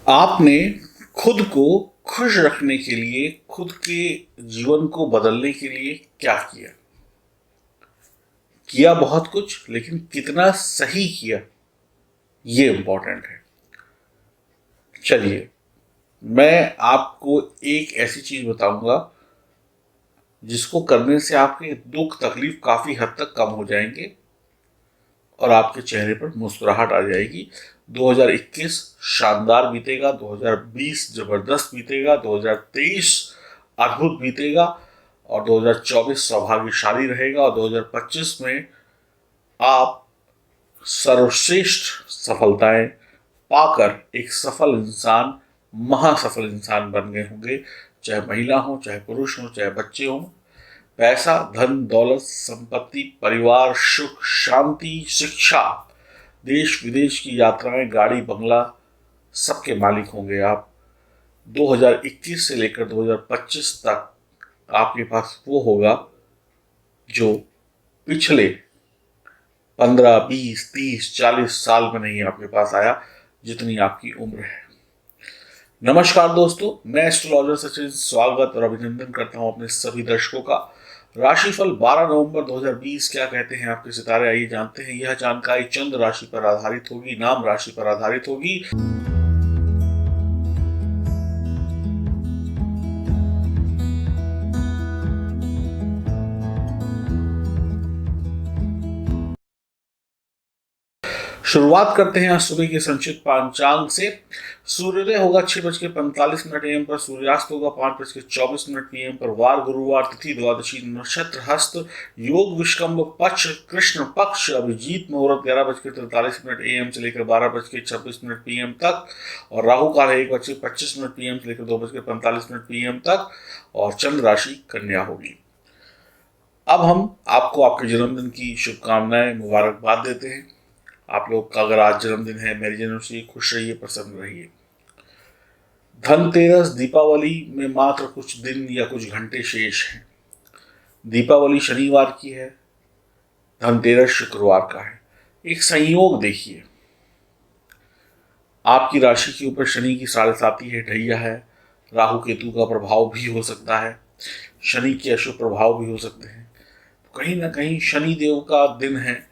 आपने खुद को खुश रखने के लिए, खुद के जीवन को बदलने के लिए क्या किया? किया बहुत कुछ, लेकिन कितना सही किया, ये इंपॉर्टेंट है। चलिए, मैं आपको एक ऐसी चीज बताऊंगा जिसको करने से आपके दुख तकलीफ काफी हद तक कम हो जाएंगे और आपके चेहरे पर मुस्कुराहट आ जाएगी। 2021 शानदार बीतेगा, 2020 जबरदस्त बीतेगा, 2023 अद्भुत बीतेगा और 2024 सौभाग्यशाली रहेगा और 2025 में आप सर्वश्रेष्ठ सफलताएं पाकर एक सफल इंसान, महासफल इंसान बन गए होंगे। चाहे महिला हो, चाहे पुरुष हो, चाहे बच्चे हों। पैसा, धन, दौलत, संपत्ति, परिवार, सुख, शांति, शिक्षा, देश विदेश की यात्राएं, गाड़ी, बंगला, सबके मालिक होंगे आप। 2021 से लेकर 2025 तक आपके पास वो होगा जो पिछले 15, 20, 30, 40 साल में नहीं आपके पास आया, जितनी आपकी उम्र है। नमस्कार दोस्तों, मैं एस्ट्रोलॉजर सचिन स्वागत और अभिनंदन करता हूं अपने सभी दर्शकों का। राशिफल 12 नवंबर 2020 क्या कहते हैं आपके सितारे, आइए जानते हैं। यह जानकारी चंद्र राशि पर आधारित होगी, नाम राशि पर आधारित होगी। शुरुआत करते हैं आज सुबह के संचित पांचांग से। सूर्योदय होगा 6:45 AM पर, सूर्यास्त होगा 5:24 PM पर। वार गुरुवार, तिथि द्वादशी, नक्षत्र हस्त, योग विष्कंभ, पक्ष कृष्ण पक्ष, अभिजीत मुहूर्त 11:43 AM से लेकर 12:26 PM तक और राहु काल है 1:25 PM से लेकर 2:45 PM तक और चंद्र राशि कन्या होगी। अब हम आपको आपके जन्मदिन की शुभकामनाएं, मुबारकबाद देते हैं। आप लोग का अगर आज जन्मदिन है, मेरी जन्मदिन, खुश रहिए, प्रसन्न रहिए। धनतेरस, दीपावली में मात्र कुछ दिन या कुछ घंटे शेष हैं। दीपावली शनिवार की है, धनतेरस शुक्रवार का है। एक संयोग देखिए, आपकी राशि के ऊपर शनि की 7.5 है, ढैया है। राहु केतु का प्रभाव भी हो सकता है, शनि के अशुभ प्रभाव भी हो सकते हैं। तो कहीं ना कहीं शनि देव का दिन है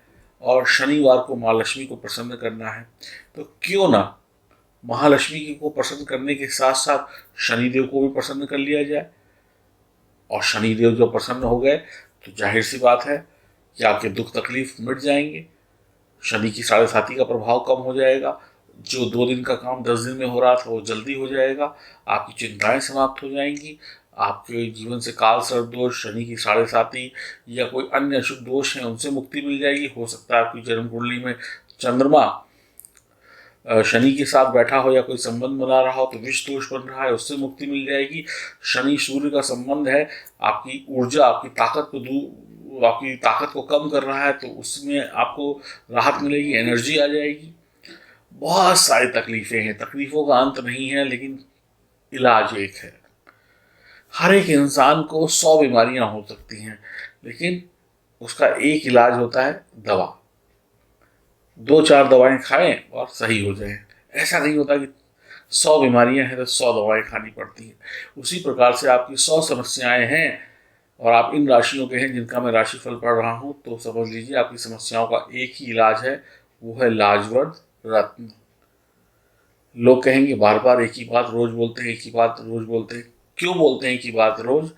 और शनिवार को माँ लक्ष्मी को प्रसन्न करना है, तो क्यों ना महालक्ष्मी को प्रसन्न करने के साथ साथ शनिदेव को भी प्रसन्न कर लिया जाए। और शनिदेव जब प्रसन्न हो गए तो जाहिर सी बात है कि आपके दुख तकलीफ मिट जाएंगे, शनि की 7.5 का प्रभाव कम हो जाएगा, जो 2 दिन का काम 10 दिन में हो रहा था वो जल्दी हो जाएगा, आपकी चिंताएं समाप्त हो जाएंगी, आपके जीवन से काल सर्प दोष, शनि की 7.5 या कोई अन्य अशुभ दोष हैं उनसे मुक्ति मिल जाएगी। हो सकता है आपकी जन्म कुंडली में चंद्रमा शनि के साथ बैठा हो या कोई संबंध बना रहा हो तो विष दोष बन रहा है, उससे मुक्ति मिल जाएगी। शनि सूर्य का संबंध है, आपकी ऊर्जा, आपकी ताकत को कम कर रहा है, तो उसमें आपको राहत मिलेगी, एनर्जी आ जाएगी। बहुत सारी तकलीफें हैं, तकलीफों का अंत नहीं है, लेकिन इलाज एक है। हर एक इंसान को 100 बीमारियां हो सकती हैं, लेकिन उसका एक इलाज होता है दवा। 2-4 दवाएं खाएं और सही हो जाएं। ऐसा नहीं होता कि 100 बीमारियां हैं तो 100 दवाएं खानी पड़ती हैं। उसी प्रकार से आपकी 100 समस्याएं हैं और आप इन राशियों के हैं जिनका मैं राशिफल पढ़ रहा हूं, तो समझ लीजिए आपकी समस्याओं का एक ही इलाज है, वो है लाजवर्द रत्न। लोग कहेंगे बार बार एक ही बात रोज बोलते हैं, एक ही बात रोज बोलते हैं। क्यों बोलते हैं एक ही बात रोज?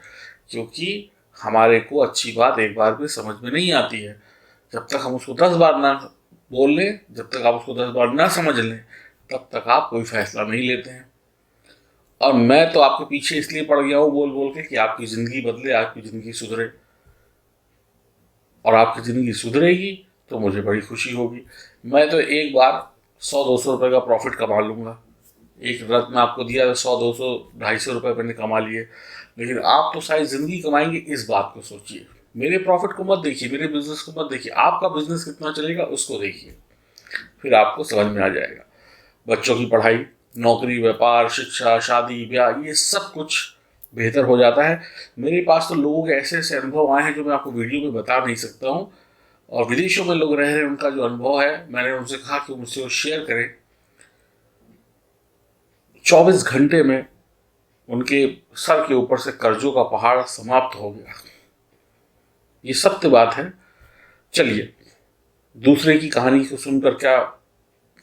क्योंकि हमारे को अच्छी बात एक बार भी समझ में नहीं आती है। जब तक हम उसको 10 बार ना बोल लें, जब तक आप उसको 10 बार ना समझ लें, तब तक आप कोई फैसला नहीं लेते हैं। और मैं तो आपके पीछे इसलिए पड़ गया हूँ बोल बोल के कि आपकी ज़िंदगी बदले, आपकी ज़िंदगी सुधरे। और आपकी ज़िंदगी सुधरेगी तो मुझे बड़ी खुशी होगी। मैं तो एक बार 100-200 रुपये का प्रॉफिट कमा लूँगा। एक रत्न आपको दिया तो 100-200 250 रुपये मैंने कमा लिए, लेकिन आप तो शायद ज़िंदगी कमाएंगे, इस बात को सोचिए। मेरे प्रॉफिट को मत देखिए, मेरे बिजनेस को मत देखिए, आपका बिजनेस कितना चलेगा उसको देखिए, फिर आपको समझ में आ जाएगा। बच्चों की पढ़ाई, नौकरी, व्यापार, शिक्षा, शादी, ब्याह, ये सब कुछ बेहतर हो जाता है। मेरे पास तो लोगों के ऐसे ऐसे अनुभव आए हैं जो मैं आपको वीडियो में बता नहीं सकता हूँ। और विदेशों में लोग रह रहे हैं, उनका जो अनुभव है, मैंने उनसे कहा कि मुझसे वो शेयर करें। 24 घंटे में उनके सर के ऊपर से कर्जों का पहाड़ समाप्त हो गया। ये सत्य बात है। चलिए, दूसरे की कहानी को सुनकर क्या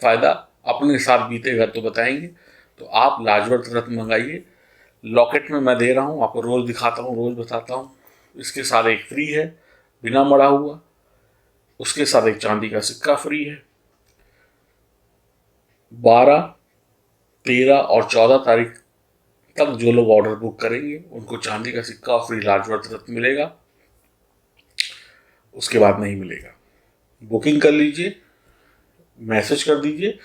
फायदा, अपने साथ बीतेगा तो बताएंगे। तो आप लाजवंत रत्न मंगाइए। लॉकेट में मैं दे रहा हूँ आपको, रोज दिखाता हूँ, रोज बताता हूँ। इसके साथ एक फ्री है बिना मढ़ा हुआ, उसके साथ एक चांदी का सिक्का फ्री है। 12, 13 और 14 तारीख तक जो लोग ऑर्डर बुक करेंगे उनको चांदी का सिक्का और फ्री लाजवंत रत्न मिलेगा, उसके बाद नहीं मिलेगा। बुकिंग कर लीजिए, मैसेज कर दीजिए।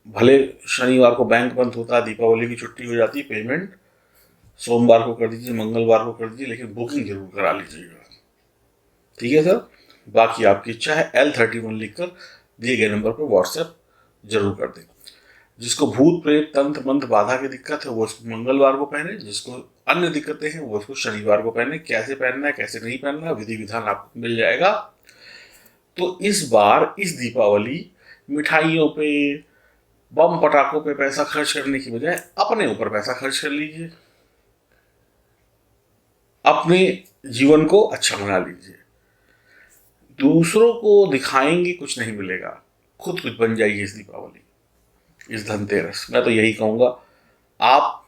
भले शनिवार को बैंक बंद होता है, दीपावली की छुट्टी हो जाती है, पेमेंट सोमवार को कर दीजिए, मंगलवार को कर दीजिए, लेकिन बुकिंग जरूर करा लीजिएगा। ठीक है सर। बाकी आपकी इच्छा है। L31 लिखकर दिए गए नंबर पर व्हाट्सएप जरूर कर दें। जिसको भूत प्रेत तंत्र मंत्र बाधा की दिक्कत है वो इसको मंगलवार को पहने, जिसको अन्य दिक्कतें हैं वो इसको शनिवार को पहने। कैसे पहनना है, कैसे नहीं पहनना है, विधि विधान आपको मिल जाएगा। तो इस बार इस दीपावली मिठाइयों पे, बम पटाखों पे पैसा खर्च करने की बजाय अपने ऊपर पैसा खर्च कर लीजिए, अपने जीवन को अच्छा बना लीजिए। दूसरों को दिखाएंगे कुछ नहीं मिलेगा, खुद कुछ बन जाइए इस दीपावली, इस धनतेरस। मैं तो यही कहूँगा, आप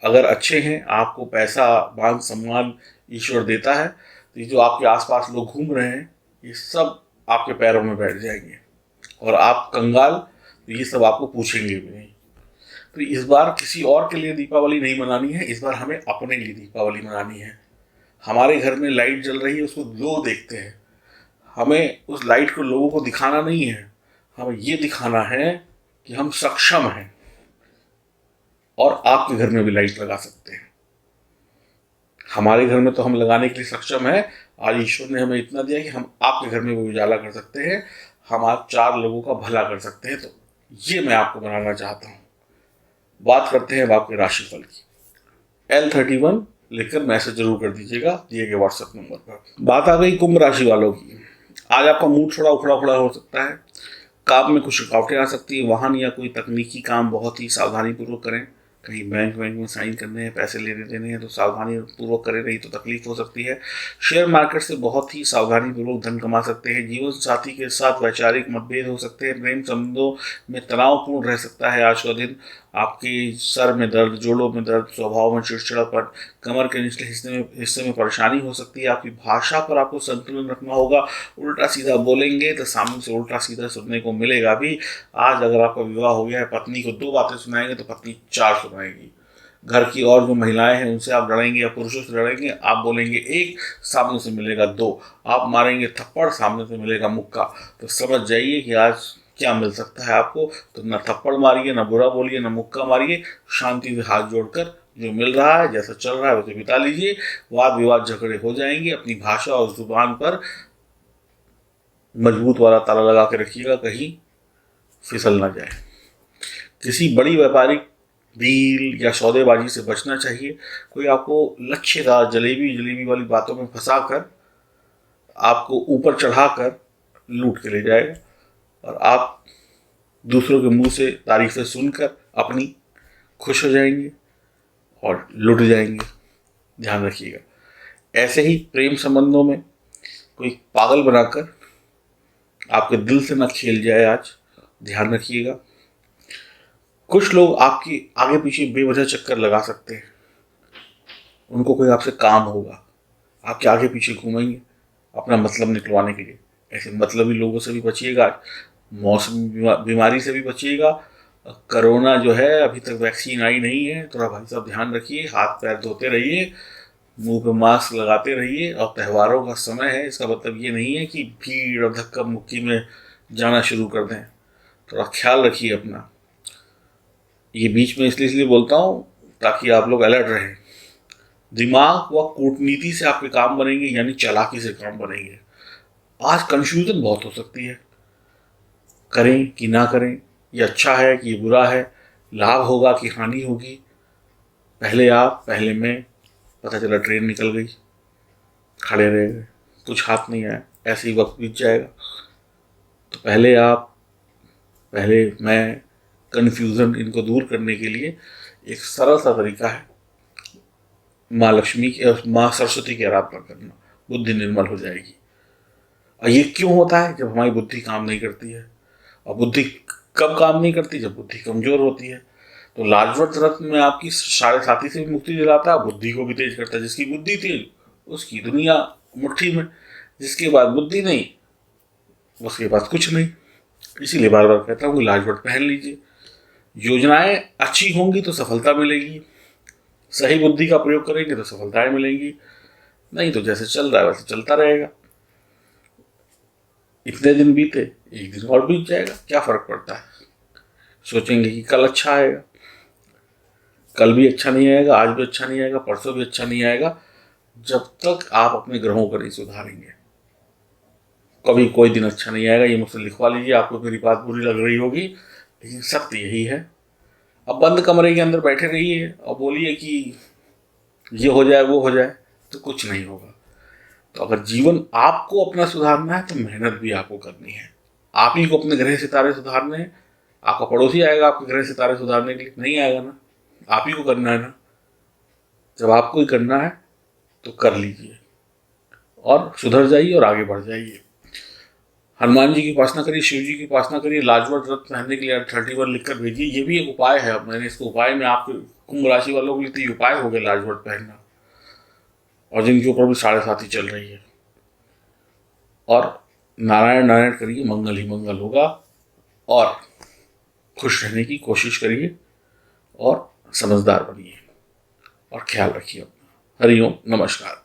अगर अच्छे हैं, आपको पैसा मान सम्मान ईश्वर देता है, तो ये जो आपके आसपास लोग घूम रहे हैं ये सब आपके पैरों में बैठ जाएंगे, और आप कंगाल, तो ये सब आपको पूछेंगे भी नहीं। तो इस बार किसी और के लिए दीपावली नहीं मनानी है, इस बार हमें अपने लिए दीपावली मनानी है। हमारे घर में लाइट जल रही है, उसको लोग देखते हैं, हमें उस लाइट को लोगों को दिखाना नहीं है, हमें ये दिखाना है कि हम सक्षम हैं और आपके घर में भी लाइट लगा सकते हैं। हमारे घर में तो हम लगाने के लिए सक्षम है, आज ईश्वर ने हमें इतना दिया कि हम आपके घर में भी उजाला कर सकते हैं, हम आज 4 लोगों का भला कर सकते हैं। तो ये मैं आपको बनाना चाहता हूँ। बात करते हैं आपके राशिफल की। L31 लिखकर मैसेज जरूर कर दीजिएगा दिए गए व्हाट्सएप नंबर पर। बात आ गई कुंभ राशि वालों की। आज आपका मूड थोड़ा उखड़ा उखड़ा हो सकता है, काम में कुछ रुकावटें आ सकती है, वाहन या कोई तकनीकी काम बहुत ही सावधानी पूर्वक करें। कहीं बैंक में साइन करने हैं, पैसे लेने देने हैं, तो सावधानी पूर्वक करें, नहीं तो तकलीफ हो सकती है। शेयर मार्केट से बहुत ही सावधानी पूर्वक धन कमा सकते हैं। जीवन साथी के साथ वैचारिक मतभेद हो सकते हैं। प्रेम संबंधों में तनावपूर्ण रह सकता है आज का दिन। आपके सर में दर्द, जोड़ों में दर्द, स्वभाव में चिड़चिड़ापन, कमर के निचले हिस्से में परेशानी हो सकती है। आपकी भाषा पर आपको संतुलन रखना होगा। उल्टा सीधा बोलेंगे तो सामने से उल्टा सीधा सुनने को मिलेगा भी। आज अगर आपका विवाह हो गया है, पत्नी को 2 बातें सुनाएंगे तो पत्नी 4 सुनाएगी। घर की और जो महिलाएं हैं उनसे आप लड़ेंगे या पुरुषों से लड़ेंगे, आप बोलेंगे 1, सामने से मिलेगा 2। आप मारेंगे थप्पड़, सामने से मिलेगा मुक्का। तो समझ जाइए कि आज क्या मिल सकता है आपको। तो न थप्पड़ मारिए, न बुरा बोलिए, न मुक्का मारिए, शांति से हाथ जोड़कर जो मिल रहा है, जैसा चल रहा है वैसे बिता लीजिए। वाद विवाद झगड़े हो जाएंगे। अपनी भाषा और जुबान पर मजबूत वाला ताला लगा के रखिएगा, कहीं फिसल ना जाए। किसी बड़ी व्यापारिक डील या सौदेबाजी से बचना चाहिए। कोई आपको लच्छेदार जलेबी वाली बातों में फंसाकर आपको ऊपर चढ़ाकर लूट के ले जाएगा, और आप दूसरों के मुंह से तारीफें सुनकर अपनी खुश हो जाएंगे और लुट जाएंगे। ध्यान रखिएगा। ऐसे ही प्रेम संबंधों में कोई पागल बनाकर आपके दिल से ना खेल जाए आज, ध्यान रखिएगा। कुछ लोग आपकी आगे पीछे बेवजह चक्कर लगा सकते हैं, उनको कोई आपसे काम होगा, आपके आगे पीछे घूमेंगे अपना मतलब निकलवाने के लिए। ऐसे मतलबी लोगों से भी बचिएगा। मौसमी बीमारी से भी बचिएगा। कोरोना जो है, अभी तक वैक्सीन आई नहीं है, थोड़ा भाई साहब ध्यान रखिए। हाथ पैर धोते रहिए, मुंह पे मास्क लगाते रहिए। और त्योहारों का समय है, इसका मतलब ये नहीं है कि भीड़ और धक्का मुक्की में जाना शुरू कर दें। थोड़ा ख्याल रखिए अपना। ये बीच में इसलिए बोलता हूँ ताकि आप लोग अलर्ट रहें। दिमाग व कूटनीति से आपके काम बनेंगे, यानी चालाकी से काम बनेंगे। आज कंफ्यूजन बहुत हो सकती है, करें कि ना करें, ये अच्छा है कि ये बुरा है, लाभ होगा कि हानि होगी। पहले आप, पहले मैं, पता चला ट्रेन निकल गई, खड़े रह गए, कुछ हाथ नहीं आया, ऐसे ही वक्त बीत जाएगा। तो पहले आप, पहले मैं कन्फ्यूज़न इनको दूर करने के लिए एक सरल सा तरीका है माँ लक्ष्मी की और माँ सरस्वती की आराधना करना। बुद्धि निर्मल हो जाएगी। और ये क्यों होता है? जब हमारी बुद्धि काम नहीं करती है। और बुद्धि कब काम नहीं करती? जब बुद्धि कमजोर होती है। तो लाजवत रत्न में आपकी साढ़े साथी से भी मुक्ति दिलाता है, बुद्धि को भी तेज करता है। जिसकी बुद्धि तेज उसकी दुनिया मुट्ठी में, जिसके बाद बुद्धि नहीं उसके पास कुछ नहीं। इसीलिए बार बार कहता हूँ कि लाजवट पहन लीजिए। योजनाएं अच्छी होंगी तो सफलता मिलेगी, सही बुद्धि का प्रयोग करेंगे तो सफलताएं मिलेंगी, नहीं तो जैसे चल रहा है वैसे चलता रहेगा। इतने दिन बीते, एक दिन और बीत जाएगा, क्या फर्क पड़ता है। सोचेंगे कि कल अच्छा आएगा, कल भी अच्छा नहीं आएगा, आज भी अच्छा नहीं आएगा, परसों भी अच्छा नहीं आएगा, जब तक आप अपने ग्रहों को नहीं सुधारेंगे। कभी कोई दिन अच्छा नहीं आएगा, ये मुझसे लिखवा लीजिए। आपको मेरी बात बुरी लग रही होगी, लेकिन सत्य यही है। अब बंद कमरे के अंदर बैठे रहिए और बोलिए कि ये हो जाए वो हो जाए, तो कुछ नहीं होगा। तो अगर जीवन आपको अपना सुधारना है तो मेहनत भी आपको करनी है। आप ही को अपने ग्रह सितारे सुधारने हैं। आपका पड़ोसी आएगा आपके ग्रह सितारे सुधारने के लिए? नहीं आएगा ना, आप ही को करना है ना। जब आपको ही करना है तो कर लीजिए और सुधर जाइए और आगे बढ़ जाइए। हनुमान जी की उपासना करिए, शिव जी की उपासना करिए। लाजवत रत्न पहनने के लिए 31 लिख कर भेजिए। ये भी एक उपाय है। अब मैंने इसको उपाय में आपके कुंभ राशि वालों के लिए तो ये उपाय हो गया लाजवत पहनना, और जिनके ऊपर भी साढ़े साथी चल रही है। और नारायण नारायण करिए, मंगल ही मंगल होगा। और खुश रहने की कोशिश करिए और समझदार बनिए और ख्याल रखिए अपना। हरिओम, नमस्कार।